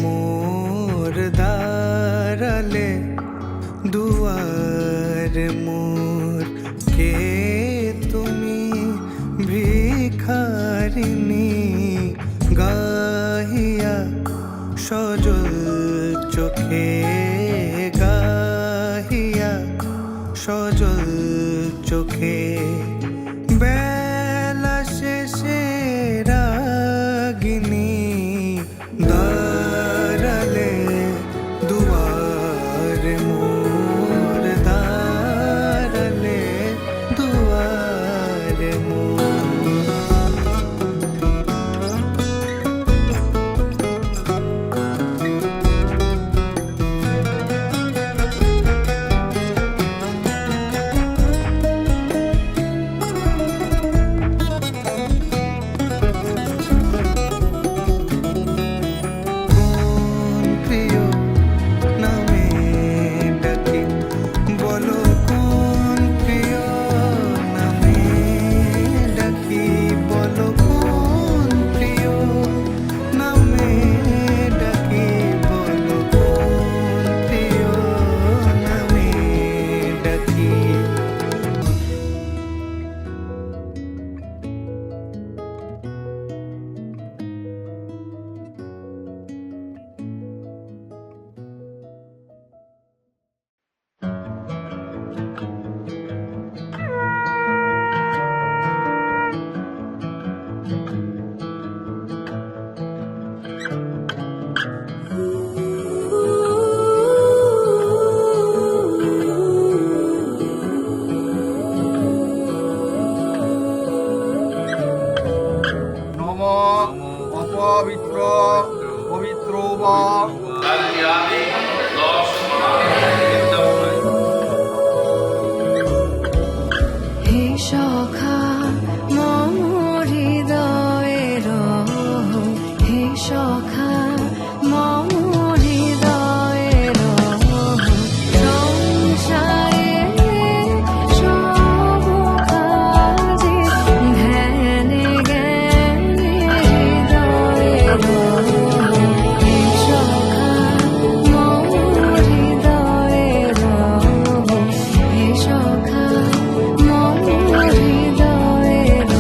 মোর দাঁড়ালে দুয়ার মোর, কে তুমি ভিখারিণী গাহিয়া সজল চোখে, গাহিয়া সজল চোখে। বেলা শেষে রাগিনী দাঁড়ালে দুয়ার মোর, দাঁড়ালে দুয়ার মোর। অপবিত্র পবিত্র বা হে সখা মম হৃদয়ের, হে সখা মম হৃদয়ের, সংসারে সব কাজে ধ্যানে জ্ঞানে হৃদয়ের, হে সখা মম হৃদয়ের, হে সখা মম হৃদয়ের।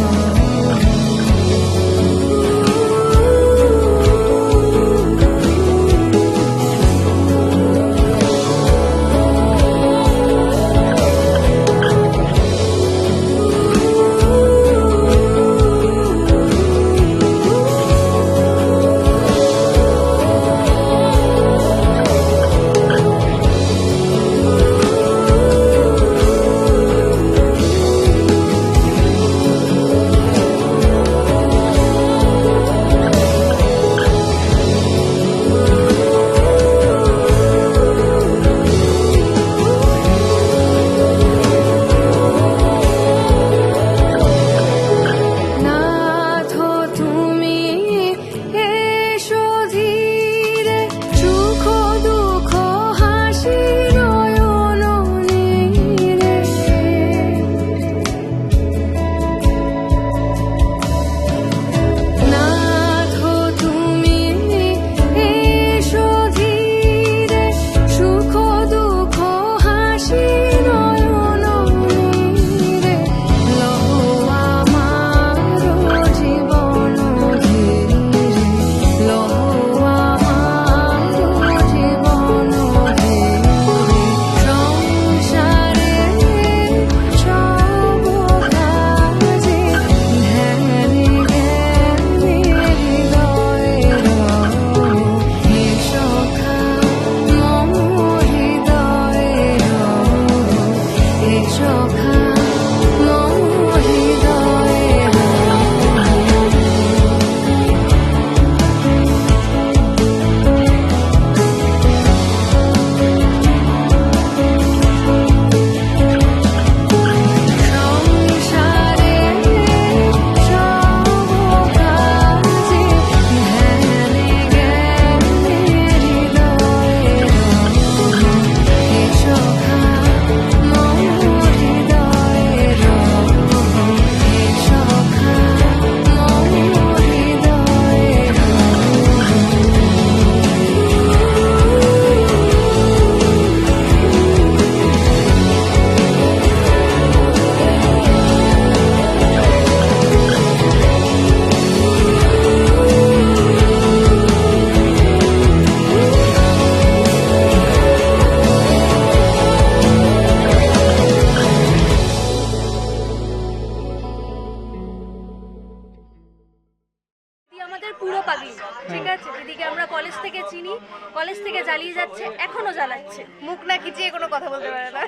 আমরা কলেজ থেকে চিনি, কলেজ থেকে জ্বালিয়ে যাচ্ছে, এখনো জ্বালাচ্ছে, মুখ না খিচিয়ে কোনো কথা বলতে পারে না।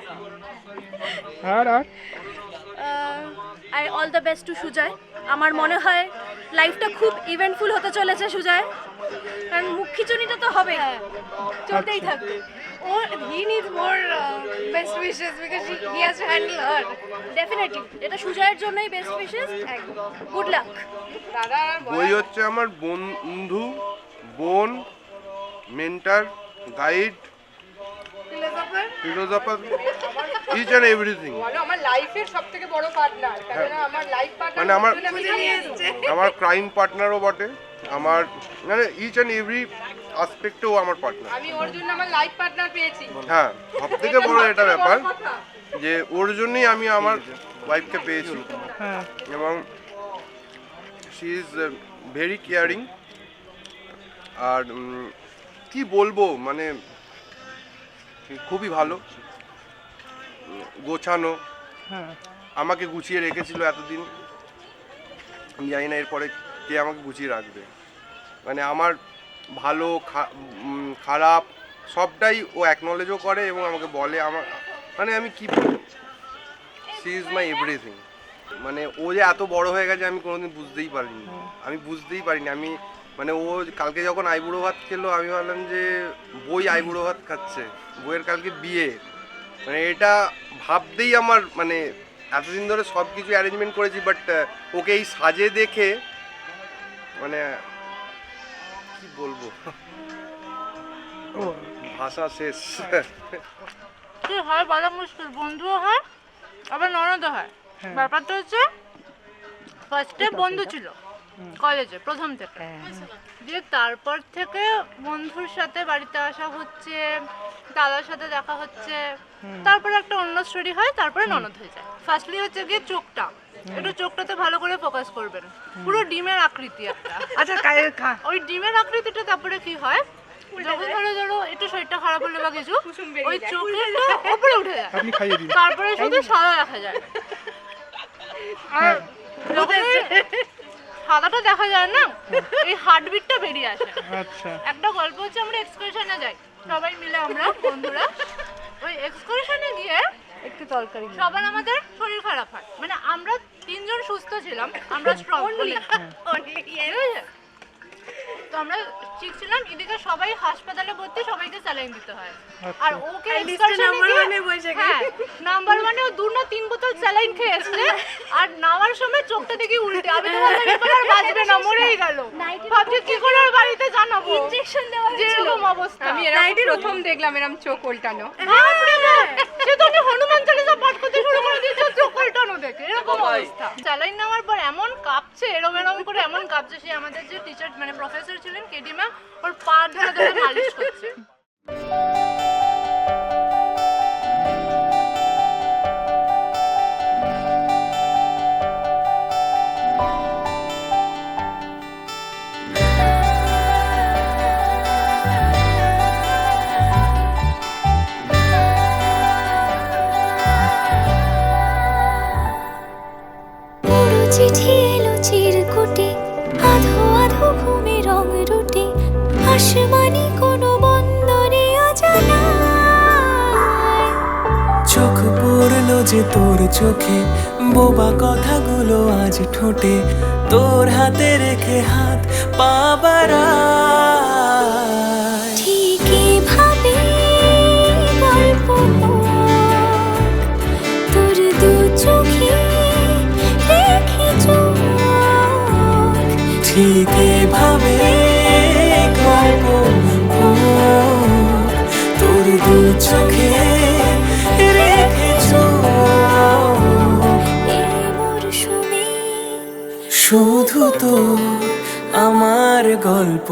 আর I all the best to Sujoy. আমার মনে হয় লাইফটা খুব ইভেন্টফুল হতে চলেছে সুজয়, কারণ মুখ খিচুনিটা তো হবে, চলতেই থাকবে। He needs more best wishes because he has to handle her. Definitely এটা সুজয়ের জন্যই বেস্ট উইশেস। Good luck. বই হচ্ছে আমার বন্ধু, বোন, mentor, guide, philosopher, each and everything. আমার লাইফের সবথেকে বড় পার্টনার, কারণ আমার লাইফ পার্টনার মানে আমার ক্রাইম পার্টনারও বটে, আমার মানে ইচ অ্যান্ড এভরি আসপেক্টেও আমার পার্টনার। আমি ওর জন্য আমার লাইফ পার্টনার পেয়েছি। হ্যাঁ, সব থেকে বড় এটা ব্যাপার যে ওর জন্যই আমি আমার ওয়াইফকে পেয়েছি, এবং শি ইজ ভেরি কেয়ারিং। আর কি বলবো, মানে খুবই ভালো, গোছানো, আমাকে গুছিয়ে রেখেছিল এতদিন। আমি জানি না এরপরে কে আমাকে গুছিয়ে রাখবে। মানে আমার ভালো খারাপ সবটাই ও অ্যাকনলেজও করে এবং আমাকে বলে। আমার মানে আমি কি বলবো, শি ইজ মাই এভরিথিং। মানে ও যে এত বড় হয়ে গেছে আমি কোনোদিন বুঝতেই পারিনি। আমি মানে ও কালকে যখন আইবুড়ো ভাত খেলো, আমি ভাবলাম যে বই আইবুড়ো ভাত খাচ্ছে, বইয়ের কালকে বিয়ে। মানে এটা ভাবতেই আমার মানে এতদিন ধরে সব কিছু অ্যারেঞ্জমেন্ট করেছি, বাট ওকে এই সাজে দেখে মানে কি বলবো, ভাষা শেষ। কি হয় বলা মুশকিল, বন্ধুও হয় আবার ননদও হয়। ব্যাপারটা হচ্ছে ফার্স্টে বন্ধু ছিল কলেজে প্রথম থেকে, দিয়ে তারপর থেকে বন্ধুর সাথে বাড়িতে আসা হচ্ছে, দাদার সাথে দেখা হচ্ছে, তারপরে একটা অন্য স্টোরি হয়, তারপরে ননদ হয়ে যায়। ফার্স্টলি হচ্ছে গিয়ে চোখটা, একটু চোখটাতে ভালো করে ফোকাস করবেন, পুরো ডিমের আকৃতি একটা। আচ্ছা ওই ডিমের আকৃতিটা তারপরে কি হয়, যখন ধরো একটু শরীরটা খারাপ হলে বা কিছু, ওই চোখেরটা উপরে উঠে যায়, তারপরে শুধু সাদা দেখা যায়। আর যখন সাদাটা দেখা যায় না, এই হার্টবিটটা বেরিয়ে আসে। একটা গল্প হচ্ছে, আমরা এক্সকারশনে যাই সবাই মিলে, আমরা বন্ধুরা। ওই এক্সকারশনে গিয়ে একটু তরকারি সবার আমাদের শরীর খারাপ হয়, মানে আমরা তিনজন সুস্থ ছিলাম, আমরা স্ট্রং বলি, তো আমরা ঠিক ছিলাম। এদিকে সবাই হাসপাতালে ভর্তি, সবাইকে স্যালাইন দিতে হয়। আর ওকে নাম্বার ওয়ানে ও 2 না 3 বোতল স্যালাইন খেয়েছে, আর নামার সময় চোখটা দেখি উল্টে। আমি তো ভাবলাম এবার আর বাঁচবে না, মরেই গেল। ভাবছি কি করে ওর বাড়িতে জানাবো, ইনজেকশন দেওয়া যে এরকম অবস্থা। আমি প্রথম দেখলাম এরকম চোখ উল্টানো। সে তো আমি হনুমান চালিসা পাঠ করতে শুরু করে দিয়েছে চোখ উল্টানো দেখে, এরকম অবস্থা। স্যালাইন নেওয়ার পর এমন কাঁপছে, এরম করে এমন কাঁপছে, সে আমাদের যে টিচার মানে প্রফেসর ছিলেন কেডি ম্যাম, ওর পা ধরে ধরে মালিশ করছে। চিঠি এলো চিরকুটে, আধো আধো ঘুমে রং রুটে, আসমানি কোনো বন্দরে অজানা। চোখ পড়লো যে তোর চোখে, বোবা কথাগুলো আজ ঠোঁটে, তোর হাতে রেখে হাত পা বাড়ায়। ঠিক এভাবে গল্প তোর দু চোখে রেখে চোখ, ঠিক এভাবে গল্প তোর দু চোখে রেখে এই মরশুমে শুধু তো আমার গল্প।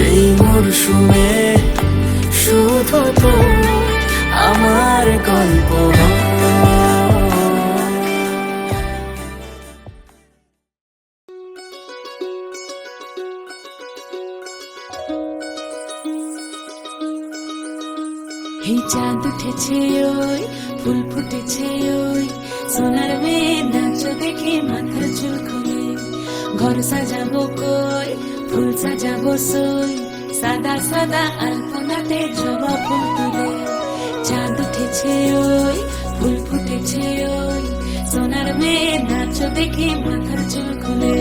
এই মরশুমে শুধু তো আমার গল্প। এই চাঁদ উঠেছে ওই, ফুল ফুটেছে ওই, সোনার মেয়ে নাচ দেখে মাথার চুল খুলে ঘর সাজাবো কই ফুল সাজাবো সই সাদা সাদা আলপনাতে জবা ফুল তুলে চাঁদ উঠেছে ওই ফুল ফুটেছে ওই সোনার মেয়ে নাচো দেখে মাথার চুল খুলে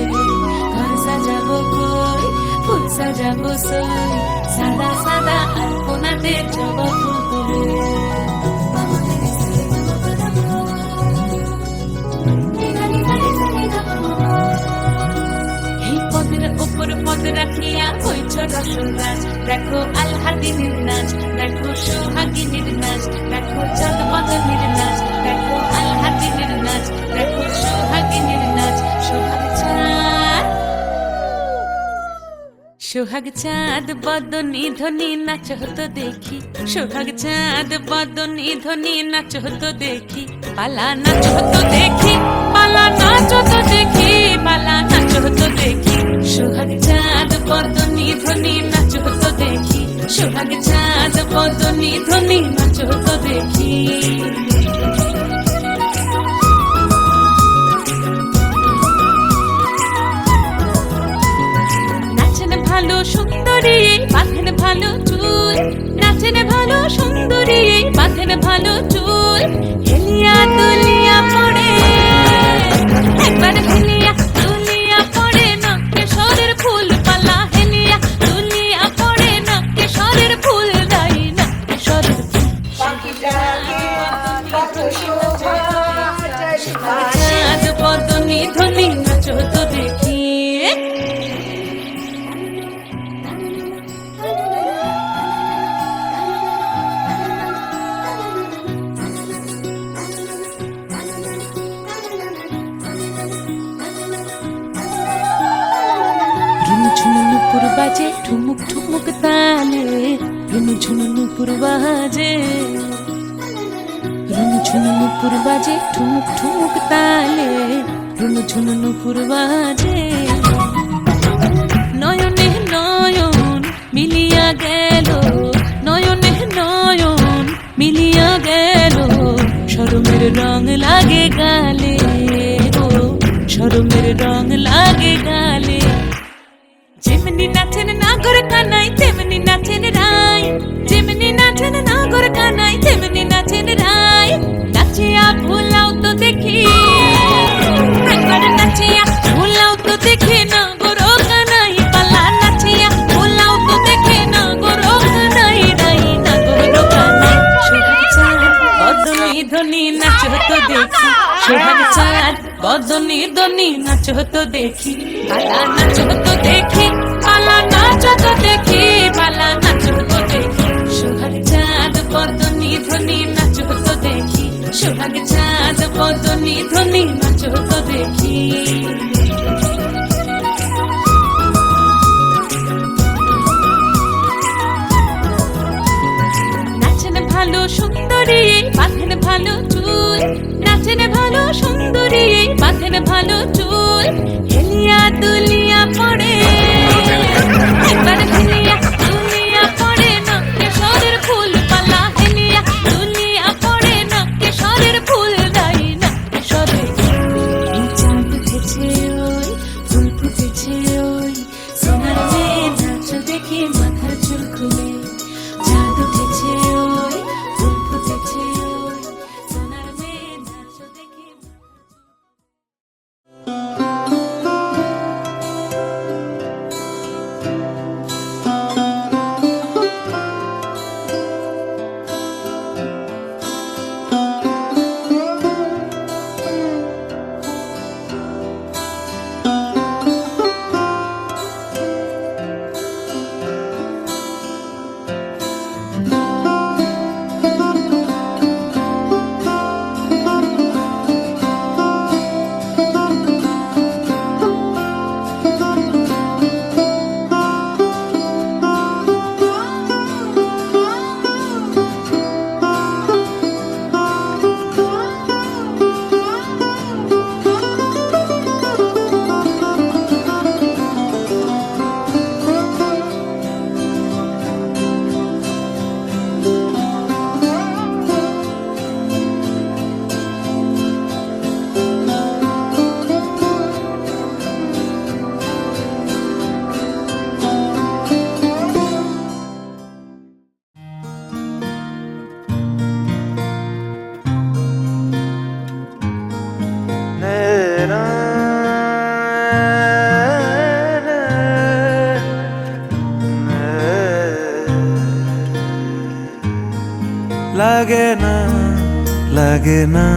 ঘর সাজাবো কই ফুল সাজাবো সই সাদা সাদা আলপনাতে জবা ফুল তুলে উপর পদ রাখিয়া হইছ রসরাজ দেখো আলহাদিনীর নাচ দেখো সোহাগিনীর নাচ দেখো চাঁদ বদনীর নাচ দেখো আলহাদিনীর নাচ দেখো সোহাগিনীর নাচ সোহাগ চাঁদ বদনী ধ্বনি নাচ হতো দেখি সোহাগ চাঁদ বদনী ধ্বনি নাচ হতো দেখি পালা নাচ হতো দেখি পালা নাচ হতো দেখি পালা নাচ হতো দেখি সোহাগ চাঁদ বদনী ধ্বনি নাচ হতো দেখি সোহাগ চাঁদ বদনী ধ্বনি নাচ হতো দেখি ভালো সুন্দরী বাঁধেন ভালো চুল নাচেন ভালো সুন্দরী বাঁধেন ভালো চুল হেলিয়া দুলিয়া পড়ে একবার হেলিয়া দুলিয়া পড়ে নকে সরের ফুল পালা হেলিয়া দুলিয়া পড়ে নকে সরের ফুল দাই নকে সরের চাঁদ বদনী ধ্বনি নাচ তো দেখি বাজে ঠুমুক ঠুমুক তালে রুনু ঝুনু নুপুর বাজে রুনু ঝুনু নুপুর বাজে ঠুমুক ঠুমুক তালে রুনু ঝুনু নুপুর বাজে নয়নে নয়ন মিলিয়া গেল নয়নে নয়ন মিলিয়া গেল শরমের রং লাগে গালে ও শরমের রং লাগে গালে যেমনি নাচেন নাগর কানাই তেমনি নাচেন রাই যেমনি নাচেন নাগর কানাই তেমনি নাচেন রাই নাচিয়া ভুলাও তো দেখি একবার নাচিয়া ভুলাও তো দেখি নাগর কানাই পালা নাচিয়া ভুলাও তো দেখি নাগর কানাই রাই নাগর কানাই সোহাগ চাঁদ বদনী ধ্বনি নাচ তো দেখি সোহাগ চাঁদ বদনী ধ্বনি নাচ তো দেখি পালা নাচ তো দেখি পালা নাচ তো দেখি পালা নাচ তো দেখি সোহাগ চাঁদ বদনী ধ্বনি নাচ তো দেখি সোহাগ চাঁদ বদনী ধ্বনি নাচ তো দেখি নাচেন ভালো সুন্দরী বাঁধেন ভালো চুল নাচেন ভালো সুন্দরী বাঁধেন ভালো চুল হেলিয়া দুলিয়া পড়ে একবার হেলিয়া দুলিয়া পড়ে নকে সরের ফুল পালা হেলিয়া দুলিয়া পড়ে নকে সরের ফুল দাই নকে সরের চাঁদ উঠেছে ওই ফুল ফুটেছে ওই সোনার মেয়ে নাচ দেখে মাথার চুল খুলে চাঁদ উঠেছে ওই ফুল ফুটেছে ওই সোনার মেয়ে নাচ দেখে লাগে না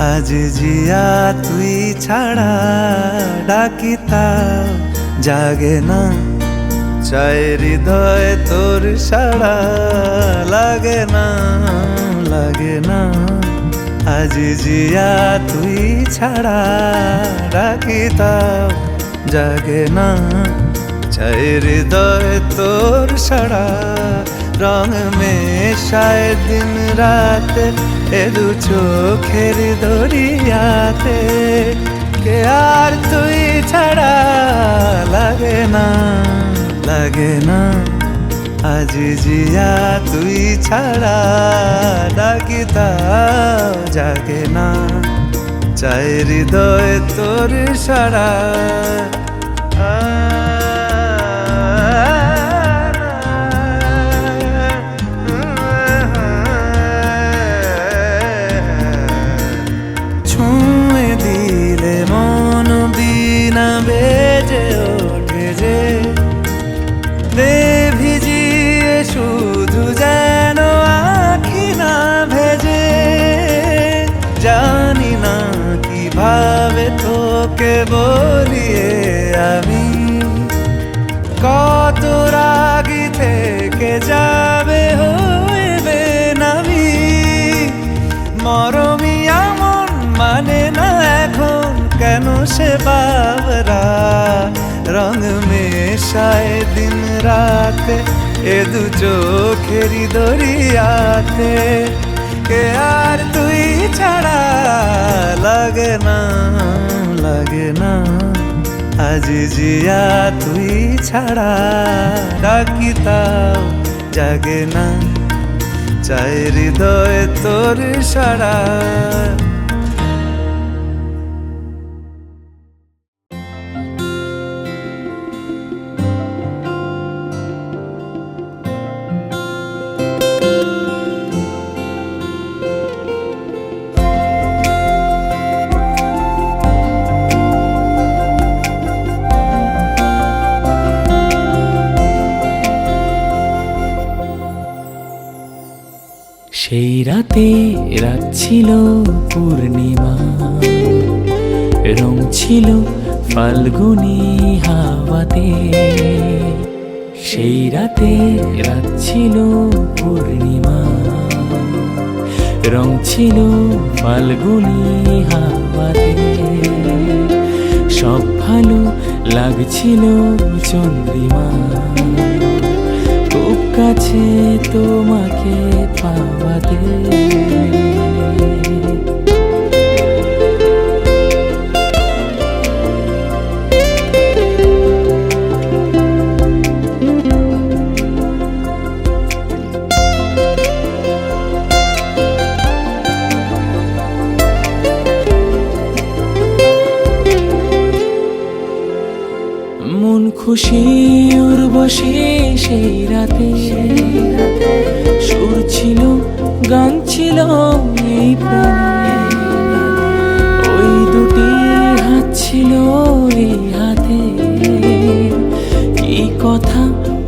আজ জিয়া তুই ছাড়া ডাকি তাও জাগে না চায় হৃদয় তোর সাড়া লাগে না আজ জিয়া তুই ছাড়া ডাকি তাও জাগে না চায় হৃদয় তোর সাড়া রং মেশায় দিন রাত এ দু চোখের দরিয়াতে কে আর তুই ছাড়া লাগে না আজ জিয়া তুই ছাড়া ডাকি তাও জাগে না চায় হৃদয় তোর সাড়া ছুঁয়ে দিলে মন বিনা বেজে ওঠে যে দে ভিজিয়ে শুধু যেন আখি না ভেজে জানি না কিভাবে তোকে বলিয়ে আমি কত রাগি থেকে যাবে হইবে নামি মরমি আমন মানে না এখন কেন সে বাবরা রং মেশায় দিন রাতে এ দু চোখেরি দরিয়াতে কে আর তুই ছাড়া লাগে না আজ জিয়া তুই ছাড়া ডাকি তাও জাগে না চায় হৃদয় তোর সাড়া সেই রাতে রাত ছিল পূর্ণিমা রং ছিল ফাল্গুনি হাওয়াতে সেই রাতে রাত ছিল পূর্ণিমা রং ছিল ফাল্গুনি হাওয়াতে সব ভালো লাগছিল চন্দ্রিমা খুব কাছে তোমাকে পাওয়াতে মন খুশি উর্বশী সেই রাতে সুর ছিল গান ছিল এই প্রাণে ওই দুটি হাত ছিল এই হাতে কি কথা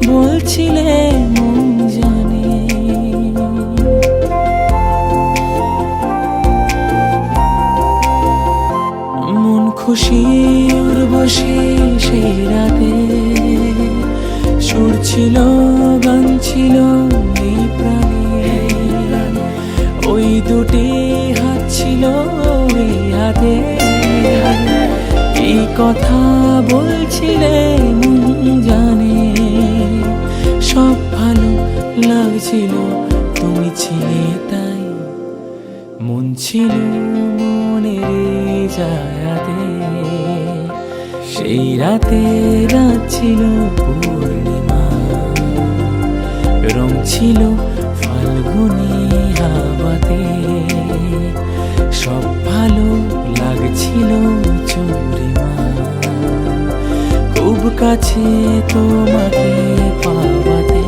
বলছিলে মন জানে মন খুশি উর্বশী সেই রাতে সুর ছিল গান ছিল এই প্রাণে ওই দুটি হাত ছিল এই হাতে কি কথা বলছিলে মন জানে সব ভালো লাগছিল তুমি ছিলে তাই মন ছিল মনের জায়গাতে সেই রাতে রাত ছিল পূর্ণিমা রং ছিল ফাল্গুনি হাওয়াতে সব ভালো লাগছিল চন্দ্রিমা খুব কাছে তোমাকে পাওয়াতে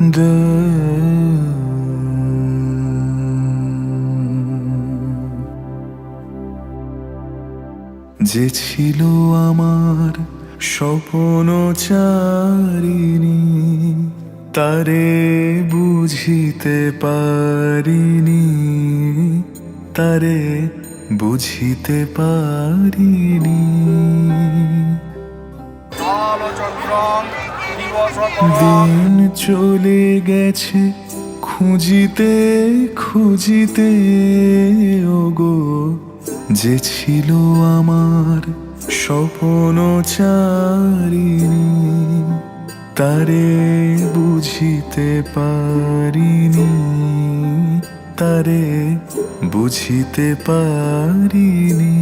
দে যে ছিল আমার স্বপ্নচারিণী, তারে বুঝিতে পারিনি, তারে বুঝিতে পারিনি। দিন চলে গেছে খুঁজিতে খুঁজিতে, ওগো যে ছিল আমার স্বপ্নচারিণী, তারে বুঝিতে পারিনি, তারে বুঝিতে পারিনি।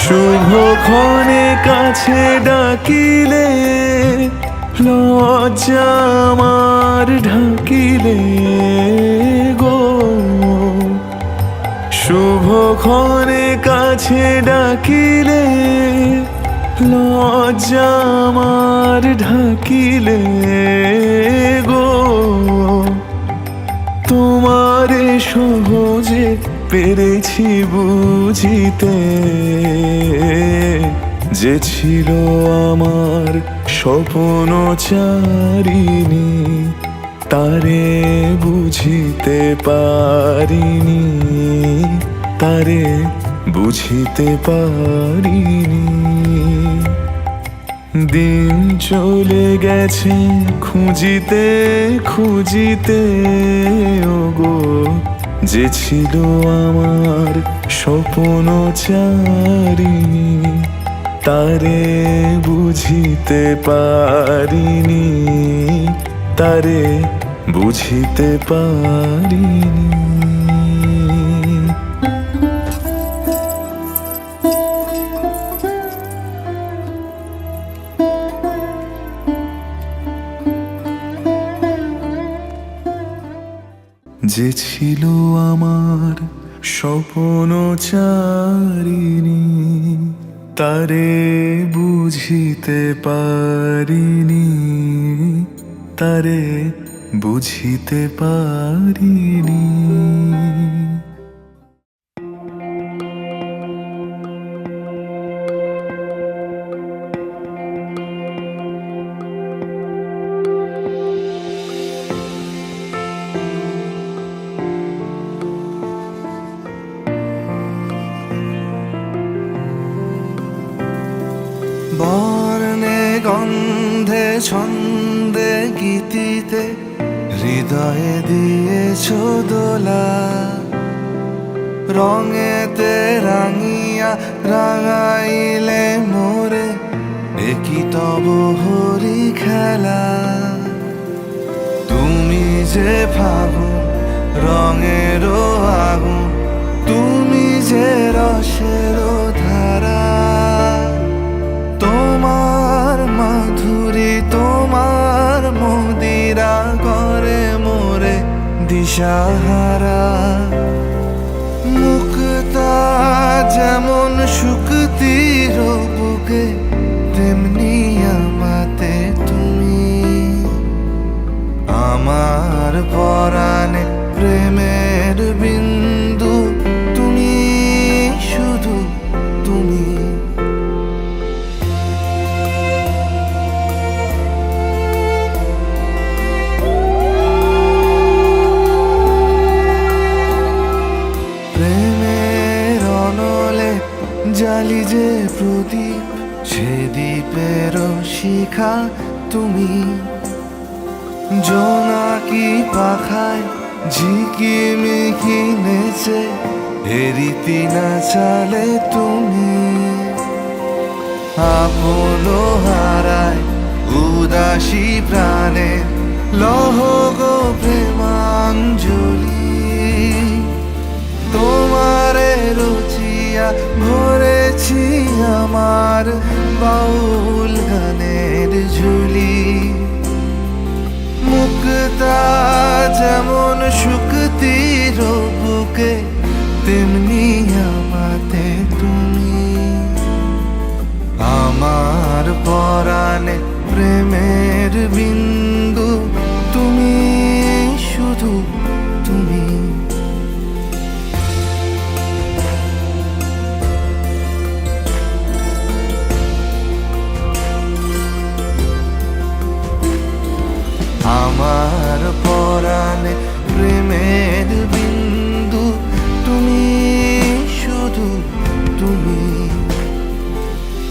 শুভক্ষণে কাছে ডাকিলে, লজ্জা আমার ঢাকিলে গো। শুভক্ষণে কাছে ডাকিলে, লজ্জা আমার ঢাকিলে গো। তোমারে সহজে পেরেছি বুঝিতে, যে ছিল আমার স্বপ্নচারিণী, তারে বুঝিতে পারিনি, তারে বুঝিতে পারিনি। দিন চলে গেছে খুঁজিতে খুঁজিতে, ওগো যে ছিল আমার স্বপ্নচারিণী, তারে বুঝিতে পারিনি, তারে বুঝিতে পারিনি। যে ছিল আমার স্বপ্নচারিণী, তারে বুঝিতে পারিনি, তারে বুঝিতে পারিনি। বর্ণে গন্ধে ছন্দে গীতিতে হৃদয়ে দিয়েছ দোলা, রঙেতে রাঙিয়া রাঙাইলে মোরে, একই তব হরি খেলা। তুমি যে ফাগুন রঙেরও আগুন, তুমি যে রসেরও ধারা, তোমার মাধুরী তোমার মদিরা করে মোরে দিশাহারা। মুক্তা যেমন শুকতির বুকে, তেমনি আমাতে তুমি। আমার পরাণে প্রেমের বিন্দু, তুমি শুধু তুমি। জালি যে প্রদীপ, সে দ্বীপের শিখা তুমি। জোনাকি পাখায় ঝিকিমিকি নেচে, হেরিতি না চালে তুমি। আপন হারায় উদাসী প্রাণে লহ তোমার বাউল গানের ঝুলি, মুক্তা যেমন শুকতির বুকে তেমনি আমাতে তুমি। আমার পরাণে প্রেমের বিন্দু তুমি, শুধু তুমি। আমার পরাণে প্রেমের বিন্দু তুমি, শুধু তুমি।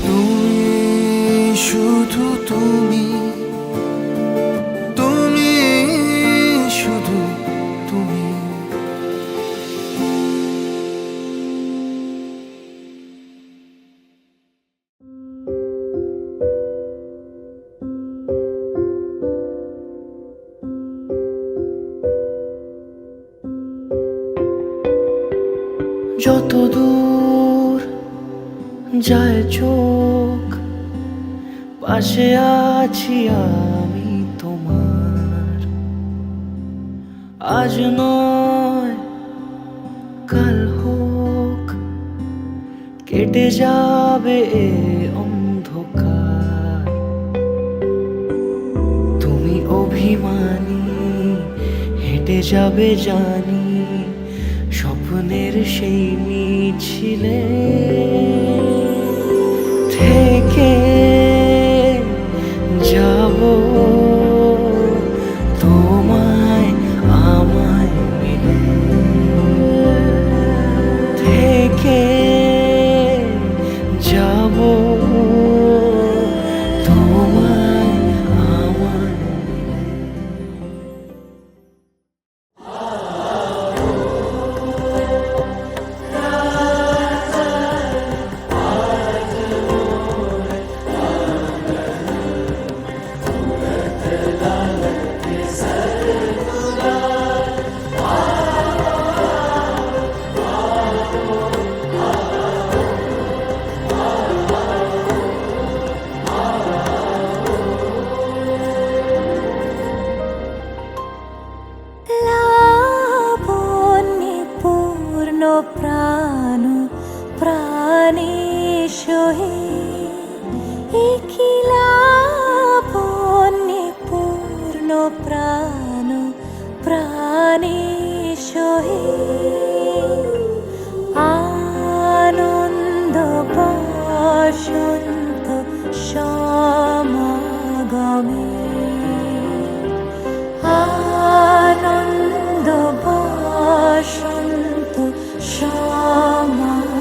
তুমি শুধু তুমি, তুমি শুধু তুমি। যত দূর যায় চোখ, পাশে আছি আমি তোমার। আজ নয় কাল হোক, কেটে যাবে এ অন্ধকার। তুমি অভিমানী, হেঁটে যাবে জানি স্বপ্নের সেই মিছিলে। থেকে যাব তোমায় আমায় মিলে, থেকে যাব তোমায় আমায় মিলে। লাবণ্যে পূর্ণ প্রাণ প্রাণে সহে, একি লাবণ্যে পূর্ণ প্রাণ প্রাণে সহে। আনন্দ বসন্ত সমাগমে, আনন্দ বসন্ত সমাগমে।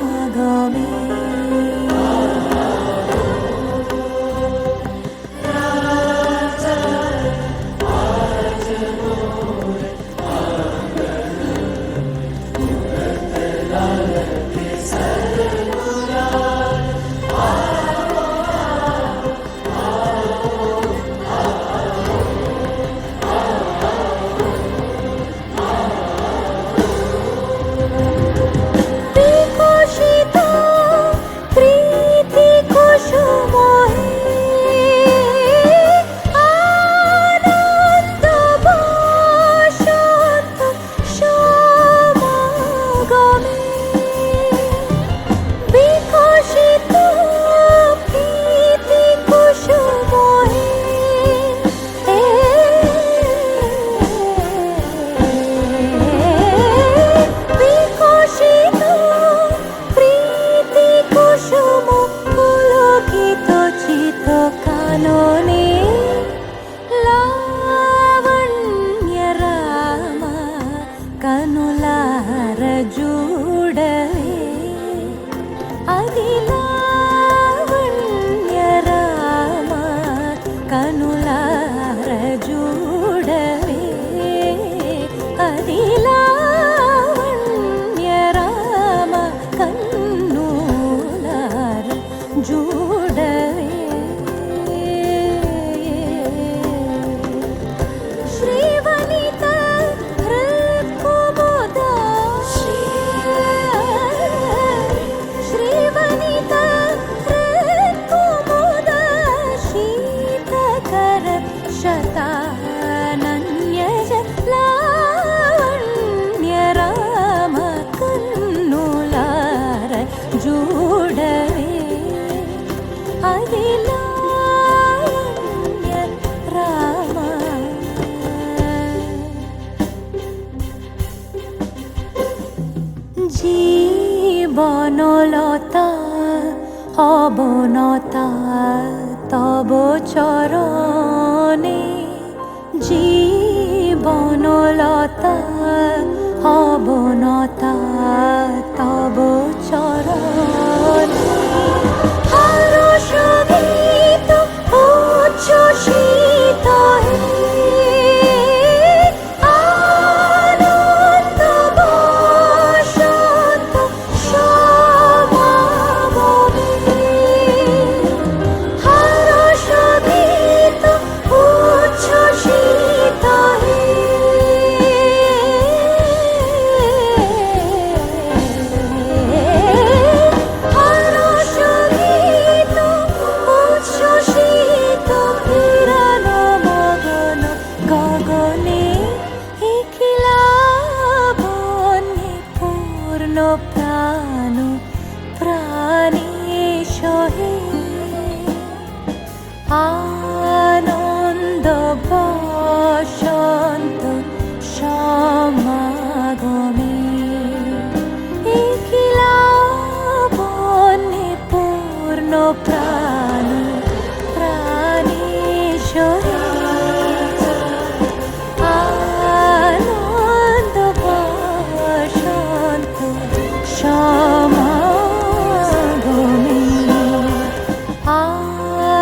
বনলতা অবনতা তব চরণে জীবনলতা অবনতা তব চরণে হর্ষ গীত উচ্ছ্বসিত হে আনন্দ বসন্ত সমাগমে হর্ষ গীত উচ্ছ্বসিত হে হর্ষ গীত উচ্ছ্বসিত কিরণ মগন গগনে এখিলা বনে পূর্ণ প্রাণ প্রাণেশ হে আনন্দ বসন্ত সমাগমে এখিলা বনে পূর্ণ প্রাণ প্রাণেশ হে আনন্দ বসন্ত সমাগমে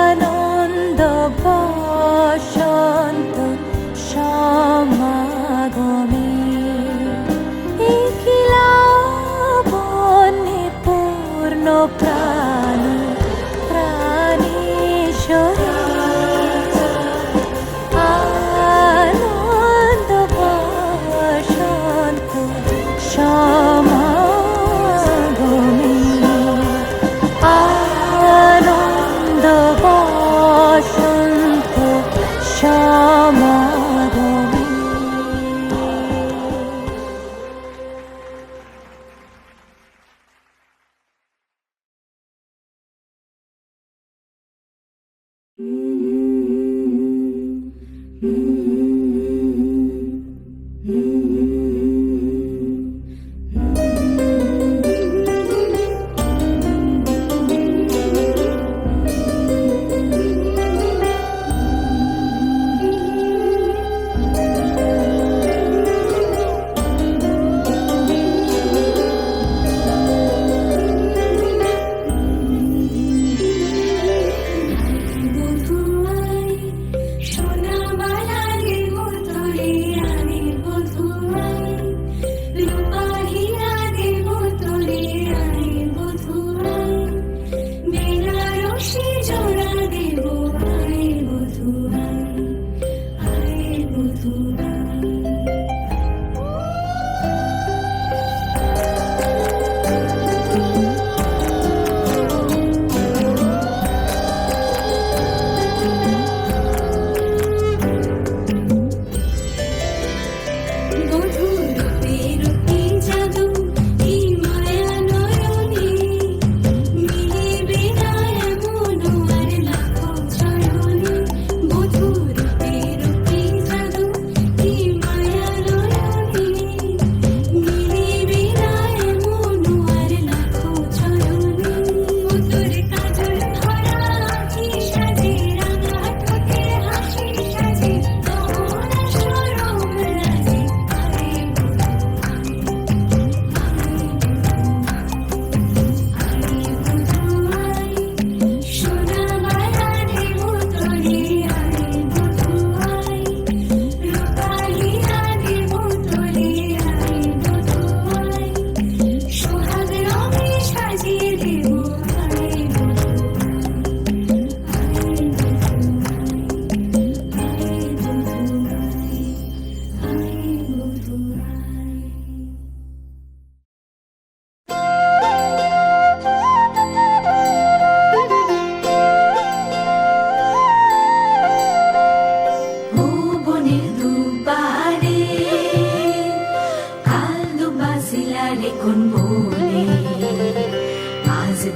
আনন্দ বসন্ত সমাগমে এখিলা বনে পূর্ণ প্রাণ প্রাণেশ হে আনন্দ বসন্ত সমাগমে আনন্দ বসন্ত সমাগমে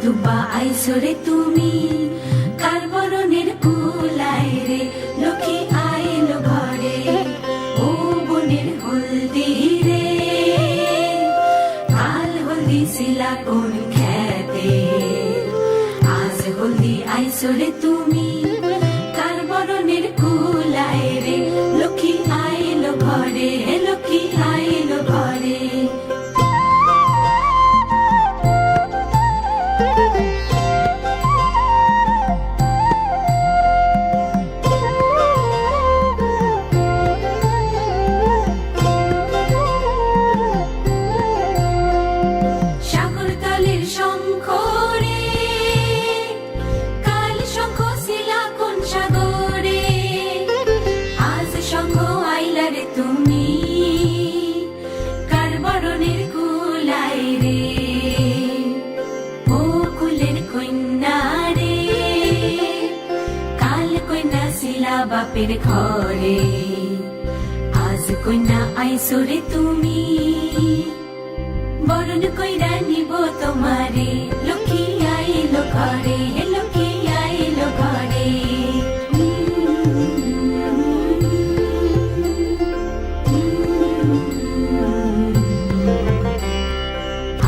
দুবা আইসরে তুমি কার বরণের কুলায় রে লক্ষ্মী আইলো ঘরে ও বনের হলদি রে কাল হলদি শিলা কোন আইসরে তুমি কার বরণের কুলায় রে লক্ষ্মী আইলো ঘরে লক্ষ্মী আইলো ঘরে সাগর তলের শঙ্খ রে কাল শঙ্খ শিলা কোন সাগরে আজ শঙ্খ আইলা রে তুমি কার বরণের কুলায় রে ও কুলের কন্যা রে কাল কন্যা শিলা বাপের ঘরে আজ কন্যা আইসরে তুমি বরণ কইরা নিব তোমারে লক্ষ্মী আইলো ঘরে লক্ষ্মী আইলো ঘরে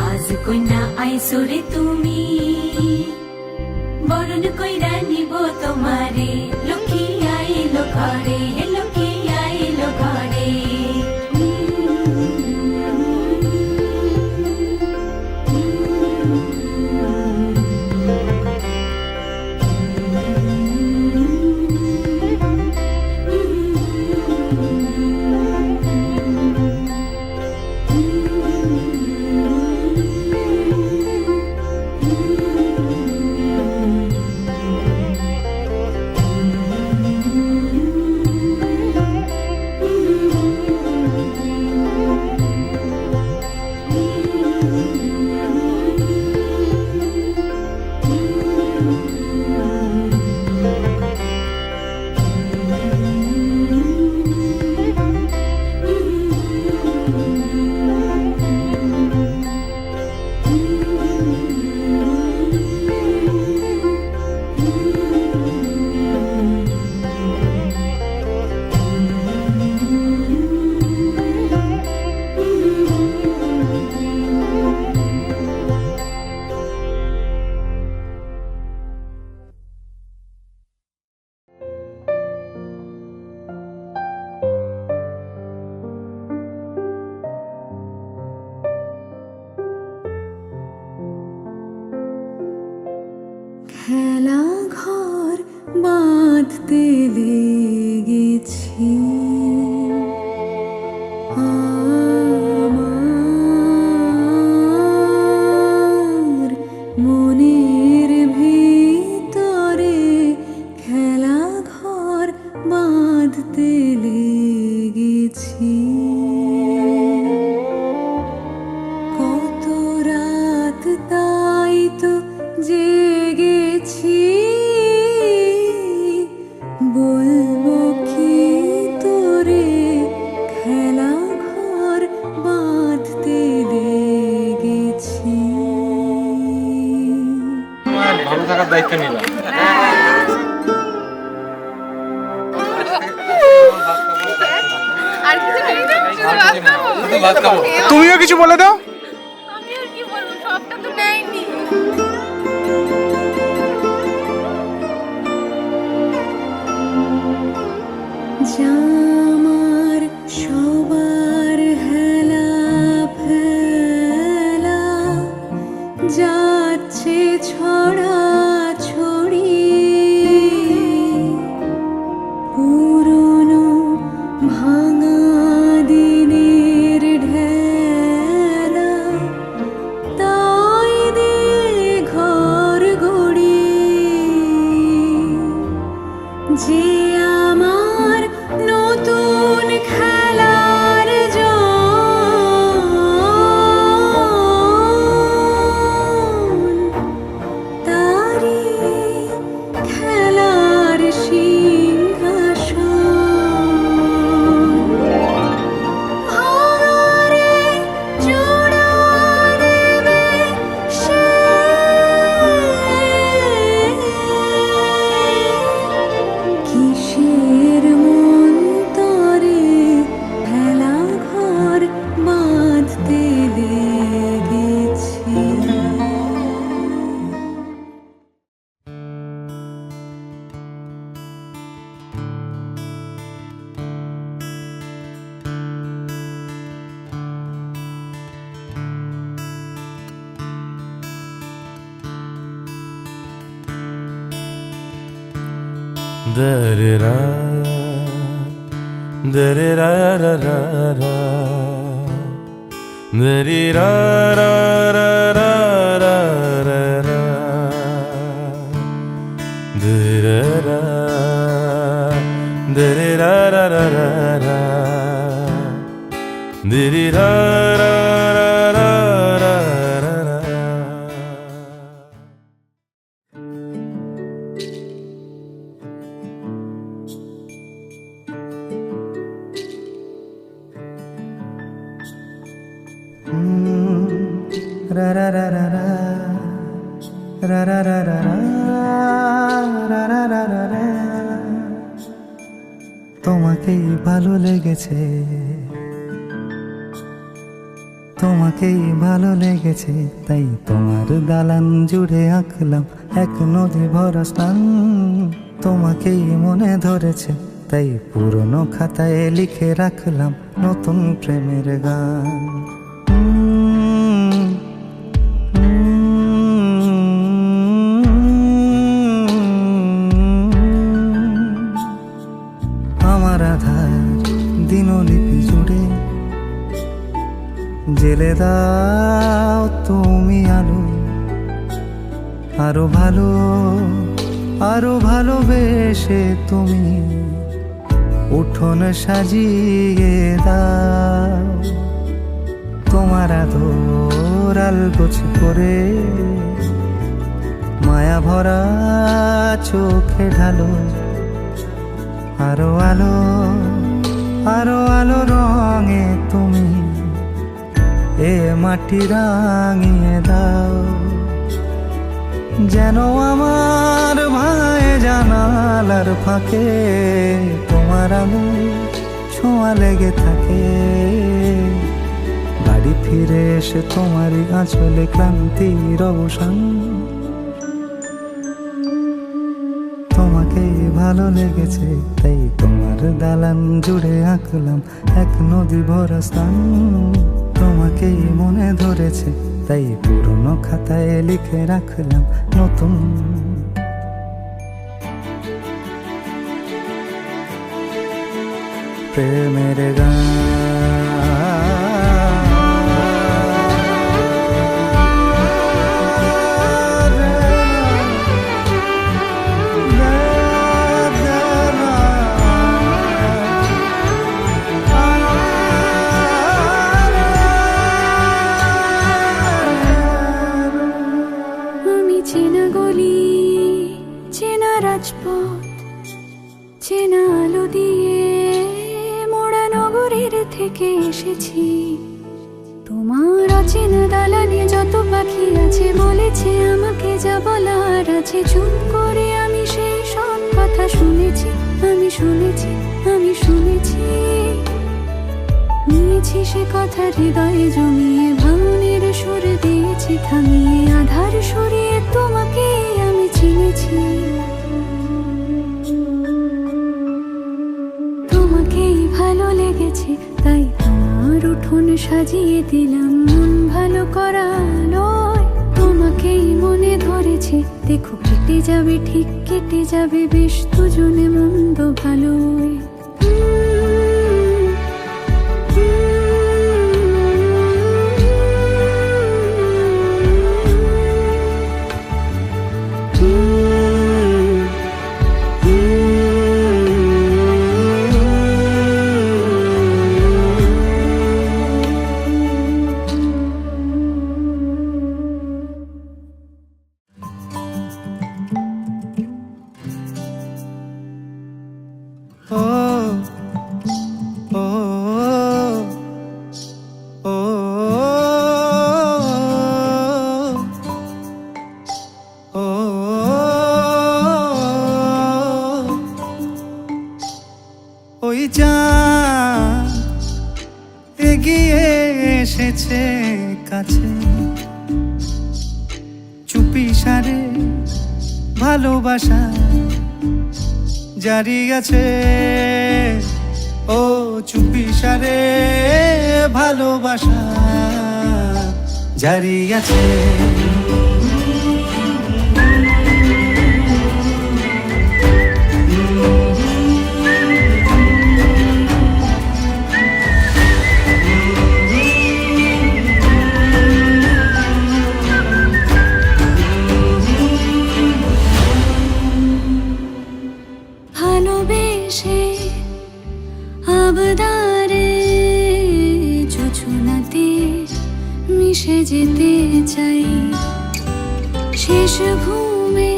আজ কইনা আইসরে তুমি বরণ কইরা নিব তোমারে লক্ষ্মী আইলো ঘরে লক্ষ্মী আইলো ঘরে খেলা ঘর বাঁধতে লেগেছি আমার মনের ভিতরে খেলা ঘর বাঁধতে লেগেছি কত রাত তাই তো জেগেছি বলবো কি তোরে খেলা ঘর বাঁধতে লেগেছি ভালো থাকার দায়িত্ব নিলাম। আর কিছু নেই না, শুধু ভাত খাবো। তুমিও কিছু বলে দাও। আমি আর কি বলবো, সবটা তো নেয়নি। জামার সবার হেলা ফেলা যাচ্ছে ছড়া ছড়ি পুরনো ভাঙা দিনের ঢেলা Darira, darira, ra, ra, ra. Darira, ra, ra, ra, ra, ra, ra. Darira, darira, ra, ra, ra, ra. Darira, ra, ra, ra, ra, ra, ra. ra ra ra ra ra ra ra ra ra ra ra ra ra ra ra তোমাকেই ভালো লেগেছে, তোমাকেই ভালো লেগেছে, তাই তোমার দালান জুড়ে আঁকলাম এক নদী ভরা স্থান। তোমাকেই মনে ধরেছে, তাই পুরনো খাতায় লিখে রাখলাম নতুন প্রেমের গান। আমার আধার দিনলিপি জুড়ে জেলে দাও তুমি আলো, আরো ভালো, আরো ভালোবেসে তুমি উঠোন সাজিয়ে দাও। তোমার আদর আলগোছ করে মায়া ভরা চোখে ঢালো, আরো আলো, আরো আলো রঙে তুমি এ মাটি রাঙিয়ে দাও। যেন আমার ভাই জানালার ফাঁকে তোমার আলো ছোঁয়া লেগে থাকে। বাড়ি ফিরে এসে তোমারই আঁচলে ক্লান্তির অবসান। তোমাকেই ভালো লেগেছে, তাই তোমার দালান জুড়ে আঁকলাম এক নদী ভরা স্থান। তোমাকেই মনে ধরেছে, তাই পুরনো খাতায় লিখে রাখলাম নতুন প্রেমের গান। চেনা গলি, চেনা রাজপথ, চেনা আলো দিয়ে মোড়া নগরের থেকে এসেছি। তোমার অচেনা দালানে যত পাখি আছে বলেছে আমাকে যা বলার আছে। চুপ করে আমি সেই সব কথা শুনেছি, আমি শুনেছি, আমি শুনেছি। নিয়েছি সে কথা হৃদয়ে জমিয়ে, ভাঙনের সুর দিয়েছি থামিয়ে, আধার সরিয়ে তোমাকে আমি চিনেছি। তোমাকেই ভালো লেগেছে, তাই তোমার উঠোন সাজিয়ে দিলাম মন ভালো করা আলোয়। তোমাকেই মনে ধরেছে, দেখো কেটে যাবে, ঠিক কেটে যাবে বেশ দুজনে মন্দ ভালোই। ওই চাঁদ এগিয়ে এসেছে কাছে, চুপি সারে ভালোবাসা জারি আছে। ও চুপি সারে ভালোবাসা জারি আছে। যেতে চাই শেষ ঘুমে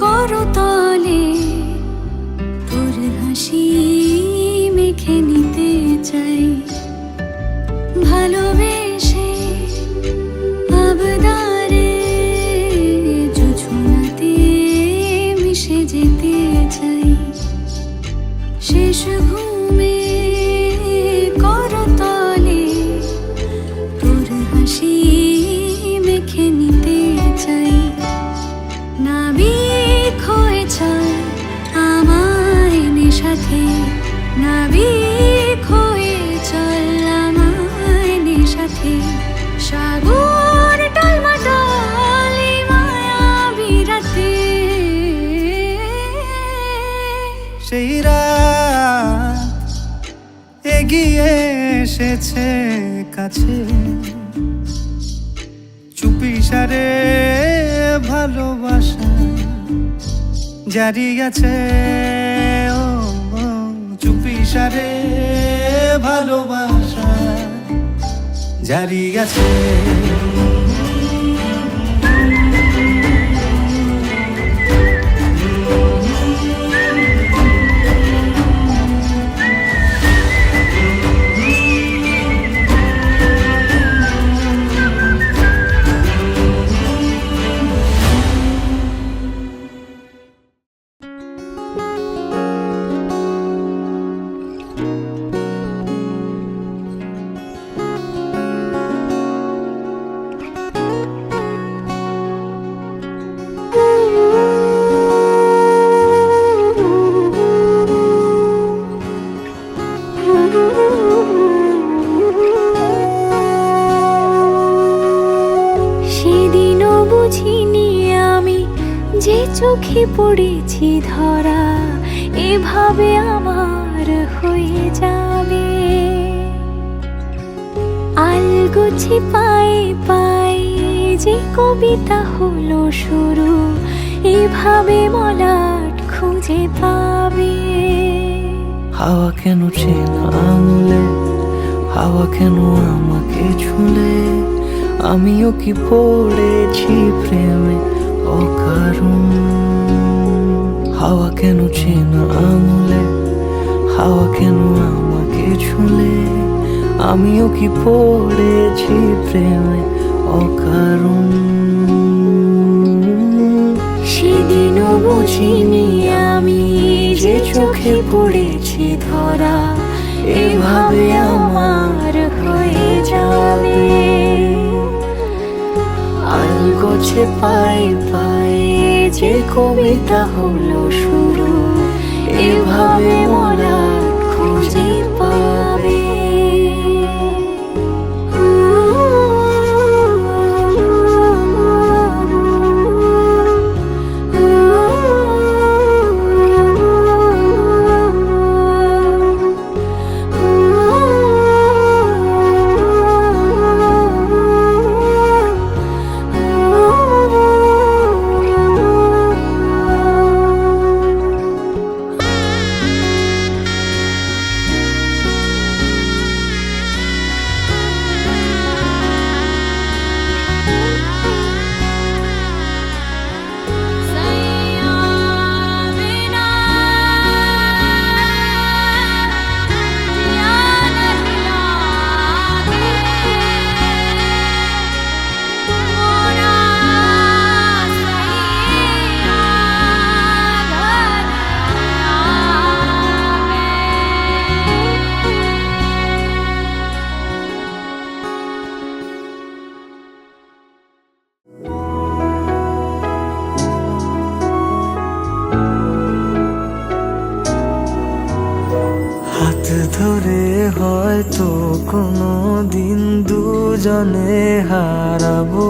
করতলে তোর হাসি মেখে নিতে চাই ভালোবেসে আবদারে জোছনাতে মিশে যেতে চাই শেষ ঘুমে করতলে তোর হাসি মেখে নিতে চাই নাবিক হয়ে চল আমায় নেশাতে নাবিক হয়ে চল আমায় নেশাতে সাগর টলমটল মায়াবী রাতে সেই রাত এগিয়ে এসেছে কাছে চুপি সারে ভালোবাসা জারি আছে ও চুপি সারে ভালোবাসা জারি আছে সেদিনও বুঝিনি আমি যে চোখে পড়েছি ধরা এভাবে আমার হয়ে যাবে আলগোছে পায়ে পায়ে যে কবিতা হলো শুরু এভাবে মলাট খুঁজে পাবে হাওয়া কেন চেনা আঙুলে হাওয়া কেন আমাকে ছুলে আমিও কি পড়েছি প্রেমে অকারণ হাওয়া কেন চেনা আঙুলে হাওয়া কেন আমাকে ছুলে আমিও কি পড়েছি প্রেমে অকারণ সেদিনও বুঝিনি আমি যে চোখে পড়েছি ধরা এভাবে আমার হয়ে যাবে আলগোছে পায়ে পায়ে যে কবিতা হলো শুরু এভাবে মলা খুঁজে পাবে হাত ধরে হয়তো কোনো দিন দুজনে হারাবো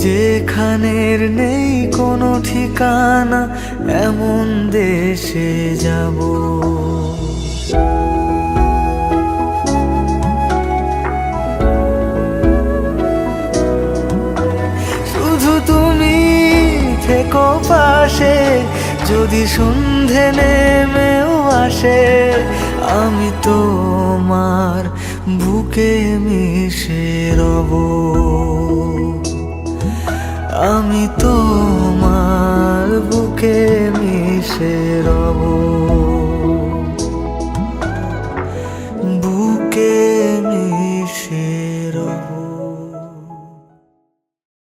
যেখানের নেই কোনো ঠিকানা এমন দেশে যাব শুধু তুমি থেকো পাশে যদি সন্ধে নেমেও আসে আমি তোমার বুকে মিশে রব আমি তো